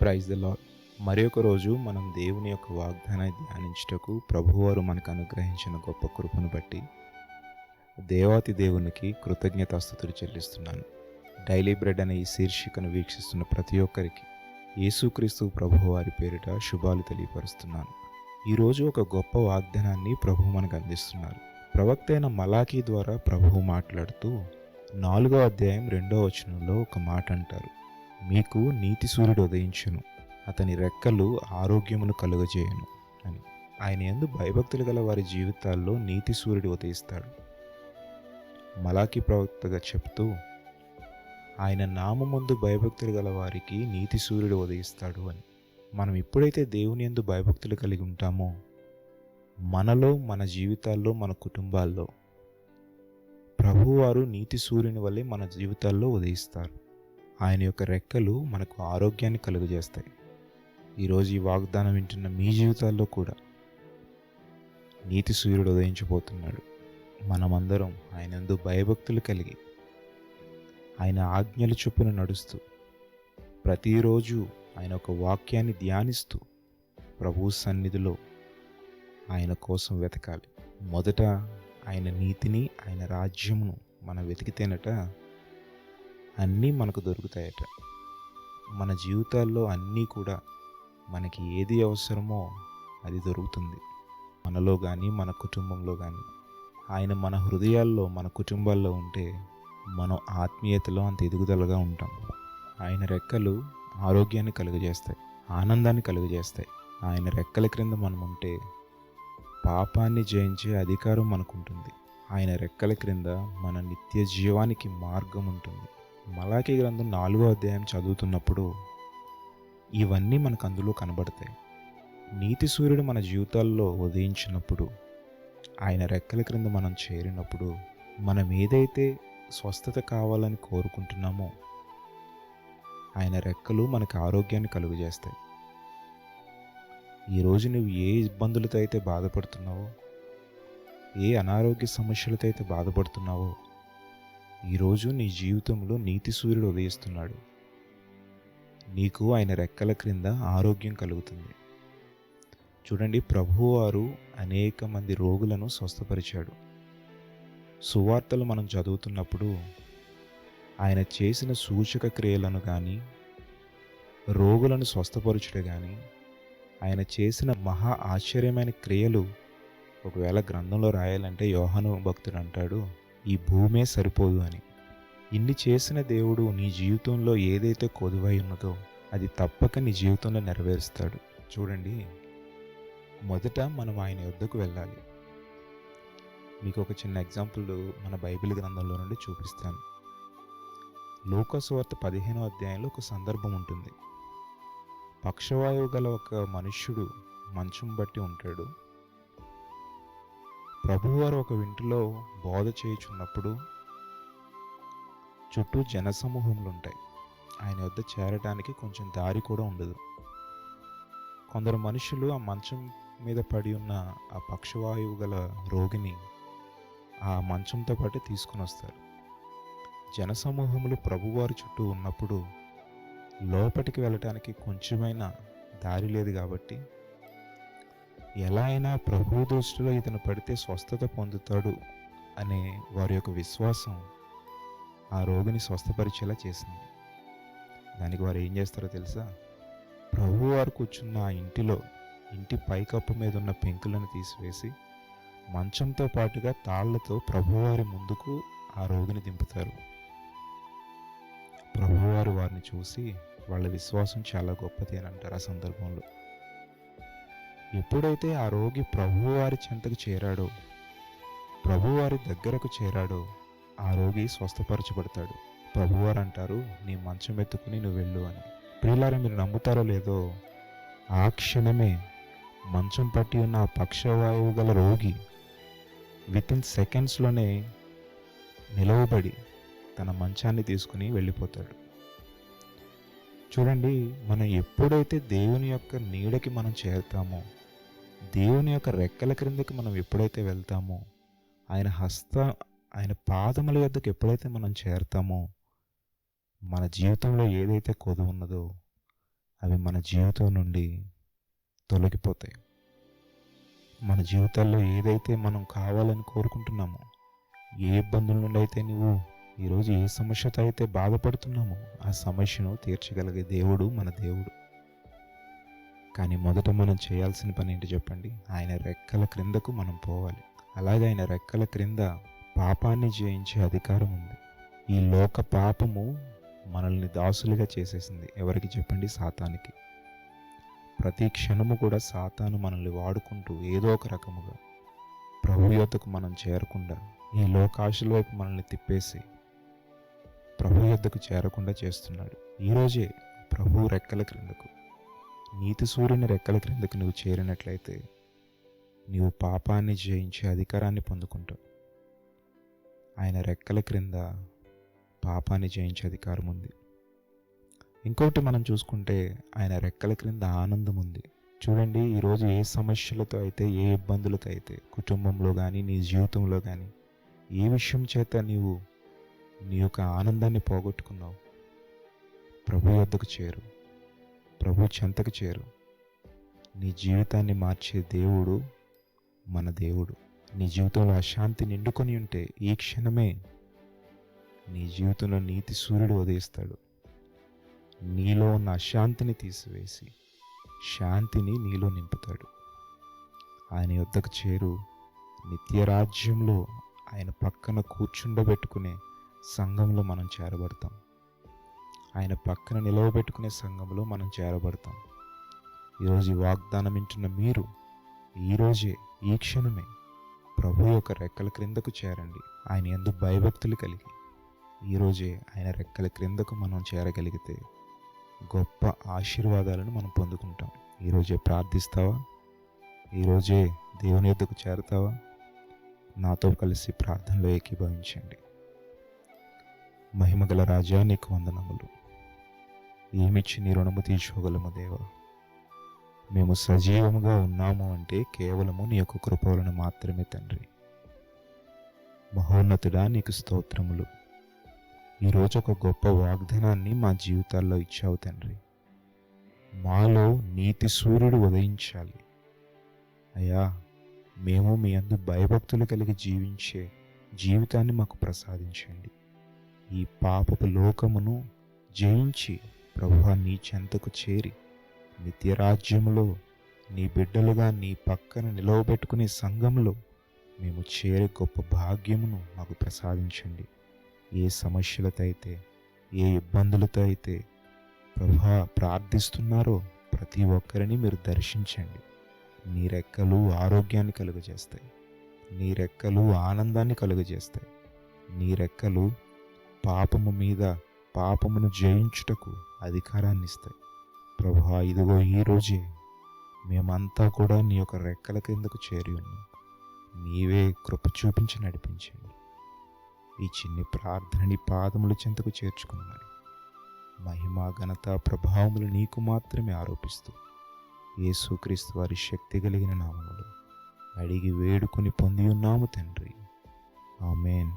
Praise the lord. మరి ఒక రోజు మనం దేవుని యొక్క వాగ్దానాన్ని ధ్యానించుటకు ప్రభువారు మనకు అనుగ్రహించిన గొప్ప కృపను బట్టి దేవాతి దేవునికి కృతజ్ఞతాస్తుతులు చెల్లిస్తున్నాను. డైలీ బ్రెడ్ అనే ఈ శీర్షికను వీక్షిస్తున్న ప్రతి ఒక్కరికి యేసుక్రీస్తు ప్రభువారి పేరిట శుభాలు తెలియపరుస్తున్నాను. ఈరోజు ఒక గొప్ప వాగ్దానాన్ని ప్రభువు మనకు అందిస్తున్నారు. ప్రవక్త అయిన మలాకీ ద్వారా ప్రభువు మాట్లాడుతూ 4వ అధ్యాయం 2వ వచనంలో ఒక మాట అంటారు, మీకు నీతి సూర్యుడు ఉదయించును, అతని రెక్కలు ఆరోగ్యమును కలుగజేయను అని. ఆయన యందు భయభక్తులు గల వారి జీవితాల్లో నీతి సూర్యుడు ఉదయిస్తాడు. మలాకీ ప్రవక్తగా చెప్తూ ఆయన నామముందు భయభక్తులు గల వారికి నీతి సూర్యుడు ఉదయిస్తాడు అని. మనం ఎప్పుడైతే దేవుని యందు భయభక్తులు కలిగి ఉంటామో మనలో, మన జీవితాల్లో, మన కుటుంబాల్లో ప్రభువారు నీతి సూర్యుని వల్లే మన జీవితాల్లో ఉదయిస్తారు. ఆయన యొక్క రెక్కలు మనకు ఆరోగ్యాన్ని కలుగజేస్తాయి. ఈరోజు ఈ వాగ్దానం వింటున్న మీ జీవితాల్లో కూడా నీతి సూర్యుడు ఉదయించబోతున్నాడు. మనమందరం ఆయన యందు భయభక్తులు కలిగి ఆయన ఆజ్ఞల చొప్పున నడుస్తూ ప్రతిరోజు ఆయన ఒక వాక్యాన్ని ధ్యానిస్తూ ప్రభు సన్నిధిలో ఆయన కోసం వెతకాలి. మొదట ఆయన నీతిని, ఆయన రాజ్యమును మనం వెతికితేనట అన్నీ మనకు దొరుకుతాయట. మన జీవితాల్లో అన్నీ కూడా మనకి ఏది అవసరమో అది దొరుకుతుంది. మనలో కానీ, మన కుటుంబంలో కానీ. ఆయన మన హృదయాల్లో, మన కుటుంబాల్లో ఉంటే మనం ఆత్మీయతలో అంత ఎదుగుదలగా ఉంటాం. ఆయన రెక్కలు ఆరోగ్యాన్ని కలుగజేస్తాయి, ఆనందాన్ని కలుగజేస్తాయి. ఆయన రెక్కల క్రింద మనం ఉంటే పాపాన్ని జయించే అధికారం మనకుంటుంది. ఆయన రెక్కల క్రింద మన నిత్య జీవానికి మార్గం ఉంటుంది. మలాకీ గ్రంథం 4వ అధ్యాయం చదువుతున్నప్పుడు ఇవన్నీ మనకు అందులో కనబడతాయి. నీతి సూర్యుడు మన జీవితాల్లో ఉదయించినప్పుడు, ఆయన రెక్కల క్రింద మనం చేరినప్పుడు, మనం ఏదైతే స్వస్థత కావాలని కోరుకుంటున్నామో ఆయన రెక్కలు మనకు ఆరోగ్యాన్ని కలుగజేస్తాయి. ఈరోజు నువ్వు ఏ ఇబ్బందులతో అయితే బాధపడుతున్నావో, ఏ అనారోగ్య సమస్యలతో అయితే బాధపడుతున్నావో, ఈరోజు నీ జీవితంలో నీతి సూర్యుడు ఉదయిస్తున్నాడు. నీకు ఆయన రెక్కల క్రింద ఆరోగ్యం కలుగుతుంది. చూడండి, ప్రభువారు అనేక మంది రోగులను స్వస్థపరిచాడు. సువార్తలు మనం చదువుతున్నప్పుడు ఆయన చేసిన సూచక క్రియలను కానీ, రోగులను స్వస్థపరచుట కానీ, ఆయన చేసిన మహా ఆశ్చర్యమైన క్రియలు ఒకవేళ గ్రంథంలో రాయాలంటే యోహాను భక్తుడు అంటాడు, ఈ భూమే సరిపోదు అని. ఇన్ని చేసిన దేవుడు నీ జీవితంలో ఏదైతే కొదువై ఉన్నదో అది తప్పక నీ జీవితంలో నెరవేరుస్తాడు. చూడండి, మొదట మనం ఆయన యొద్దకు వెళ్ళాలి. మీకు ఒక చిన్న ఎగ్జాంపుల్ మన బైబిల్ గ్రంథంలో నుండి చూపిస్తాను. లూకా సువార్త 15వ అధ్యాయంలో ఒక సందర్భం ఉంటుంది. పక్షవాయువు గల ఒక మనుష్యుడు మంచం బట్టి ఉంటాడు. ప్రభువారు ఒక ఇంటిలో బోధ చేయుచున్నప్పుడు చుట్టూ జనసమూహములు ఉంటాయి. ఆయన వద్ద చేరడానికి కొంచెం దారి కూడా ఉండదు. కొందరు మనుషులు ఆ మంచం మీద పడి ఉన్న ఆ పక్షవాయువు గల రోగిని ఆ మంచంతో పాటు తీసుకుని వస్తారు. జనసమూహములు ప్రభువారి చుట్టూ ఉన్నప్పుడు లోపలికి వెళ్ళటానికి కొంచెమైనా దారి లేదు కాబట్టి ఎలా అయినా ప్రభు దృష్టిలో ఇతను పడితే స్వస్థత పొందుతాడు అనే వారి యొక్క విశ్వాసం ఆ రోగిని స్వస్థపరిచేలా చేసింది. దానికి వారు ఏం చేస్తారో తెలుసా? ప్రభువారు కూర్చున్న ఆ ఇంటి పైకప్పు మీద ఉన్న పెంకులను తీసివేసి మంచంతో పాటుగా తాళ్లతో ప్రభువారి ముందుకు ఆ రోగిని దింపుతారు. ప్రభువారు వారిని చూసి వాళ్ళ విశ్వాసం చాలా గొప్పది అని అంటారు. ఆ సందర్భంలో ఎప్పుడైతే ఆ రోగి ప్రభువారి చెంతకు చేరాడో, ప్రభువారి దగ్గరకు చేరాడో, ఆ రోగి స్వస్థపరచబడతాడు. ప్రభువారు అంటారు, నీ మంచం ఎత్తుకుని నువ్వు వెళ్ళు అని. ప్రియులారా, మీరు నమ్ముతారో లేదో, ఆ క్షణమే మంచం పట్టి ఉన్న ఆ పక్షవాయువు గల రోగి వితిన్ సెకండ్స్లోనే నిలవబడి తన మంచాన్ని తీసుకుని వెళ్ళిపోతాడు. చూడండి, మనం ఎప్పుడైతే దేవుని యొక్క నీడకి మనం చేరుతామో, దేవుని యొక్క రెక్కల క్రిందకి మనం ఎప్పుడైతే వెళ్తామో, ఆయన పాదముల యొద్దకు ఎప్పుడైతే మనం చేరుతామో, మన జీవితంలో ఏదైతే కొదువు ఉన్నదో అవి మన జీవితం నుండి తొలగిపోతాయి. మన జీవితాల్లో ఏదైతే మనం కావాలని కోరుకుంటున్నామో, ఏ ఇబ్బందుల నుండి అయితే నువ్వు ఈరోజు ఏ సమస్యతో అయితే బాధపడుతున్నామో ఆ సమస్యను తీర్చగలిగే దేవుడు మన దేవుడు. కానీ మొదట మనం చేయాల్సిన పని ఏంటి చెప్పండి? ఆయన రెక్కల క్రిందకు మనం పోవాలి. అలాగే ఆయన రెక్కల క్రింద పాపాన్ని జయించే అధికారం ఉంది. ఈ లోక పాపము మనల్ని దాసులుగా చేసేసింది. ఎవరికి చెప్పండి? సాతానికి. ప్రతి క్షణము కూడా సాతాను మనల్ని వాడుకుంటూ ఏదో ఒక రకముగా ప్రభు యొద్దకు మనం చేరకుండా, ఈ లోకాశల వైపు మనల్ని తిప్పేసి ప్రభు యొద్దకు చేరకుండా చేస్తున్నాడు. ఈరోజే ప్రభు రెక్కల క్రిందకు, నీతి సూర్యుని రెక్కల క్రిందకు నువ్వు చేరినట్లయితే నీవు పాపాన్ని జయించే అధికారాన్ని పొందుకుంటావు. ఆయన రెక్కల క్రింద పాపాన్ని జయించే అధికారం ఉంది. ఇంకొకటి మనం చూసుకుంటే ఆయన రెక్కల క్రింద ఆనందం ఉంది. చూడండి, ఈరోజు ఏ సమస్యలతో అయితే, ఏ ఇబ్బందులతో అయితే కుటుంబంలో కానీ నీ జీవితంలో కానీ ఏ విషయం చేత నీవు నీ యొక్క ఆనందాన్ని పోగొట్టుకున్నావు, ప్రభు యొద్దకు చేరు, ప్రభు చెంతకు చేరు. నీ జీవితాన్ని మార్చే దేవుడు మన దేవుడు. నీ జీవితంలో అశాంతి నిండుకొని ఉంటే ఈ క్షణమే నీ జీవితంలో నీతి సూర్యుడు ఉదయిస్తాడు. నీలో ఉన్న అశాంతిని తీసివేసి శాంతిని నీలో నింపుతాడు. ఆయన యొద్దకు చేరు. నిత్యరాజ్యంలో ఆయన పక్కన కూర్చుండబెట్టుకునే సంఘంలో మనం చేరబడతాం. ఆయన పక్కన నిలవబెట్టుకునే సంఘంలో మనం చేరబడతాం. ఈరోజు ఈ వాగ్దానం వింటున్న మీరు ఈరోజే, ఈ క్షణమే ప్రభు యొక్క రెక్కల క్రిందకు చేరండి. ఆయన యందు భయభక్తులు కలిగి ఈరోజే ఆయన రెక్కల క్రిందకు మనం చేరగలిగితే గొప్ప ఆశీర్వాదాలను మనం పొందుకుంటాం. ఈరోజే ప్రార్థిస్తావా? ఈరోజే దేవుని యొద్దకు చేరతావా? నాతో కలిసి ప్రార్థనలో ఏకీభవించండి. మహిమగల రాజా, నీకు వందనములు. ఏమిచ్చి నీ రుణము తీర్చుకోగలము దేవా. మేము సజీవముగా ఉన్నాము అంటే కేవలము నీ యొక్క కృప వలన మాత్రమే తండ్రి. మహోన్నతుడా, నీకు స్తోత్రములు. ఈరోజు ఒక గొప్ప వాగ్దానాన్ని మా జీవితాల్లో ఇచ్చావు తండ్రి. మాలో నీతి సూర్యుడు ఉదయించాలి అయ్యా. మేము మీ యందు భయభక్తులు కలిగి జీవించే జీవితాన్ని మాకు ప్రసాదించండి. ఈ పాపపు లోకమును జయించి ప్రభువా నీ చెంతకు చేరి నిత్యరాజ్యములో నీ బిడ్డలుగా నీ పక్కన నిలవబెట్టుకునే సంఘంలో మేము చేరే గొప్ప భాగ్యమును మాకు ప్రసాదించండి. ఏ సమస్యలతో అయితే, ఏ ఇబ్బందులతో అయితే ప్రభువా ప్రార్థిస్తున్నారో ప్రతి ఒక్కరిని మీరు దర్శించండి. నీ రెక్కలు ఆరోగ్యాన్ని కలుగజేస్తాయి. నీ రెక్కలు ఆనందాన్ని కలుగజేస్తాయి. నీ రెక్కలు పాపము మీద పాపమును జయించుటకు అధికారాన్ని ఇస్తాయి. ప్రభువా, ఇదిగో ఈరోజే మేమంతా కూడా నీ యొక్క రెక్కల కిందకు చేరి ఉన్నాం. నీవే కృప చూపించి నడిపించండి. ఈ చిన్ని ప్రార్థనని పాదముల చెంతకు చేర్చుకున్నామని మహిమ, ఘనత, ప్రభావములు నీకు మాత్రమే ఆరోపిస్తూ యేసుక్రీస్తు వారి శక్తి కలిగిన నామములో అడిగి వేడుకొని పొంది ఉన్నాము తండ్రి. ఆమేన్.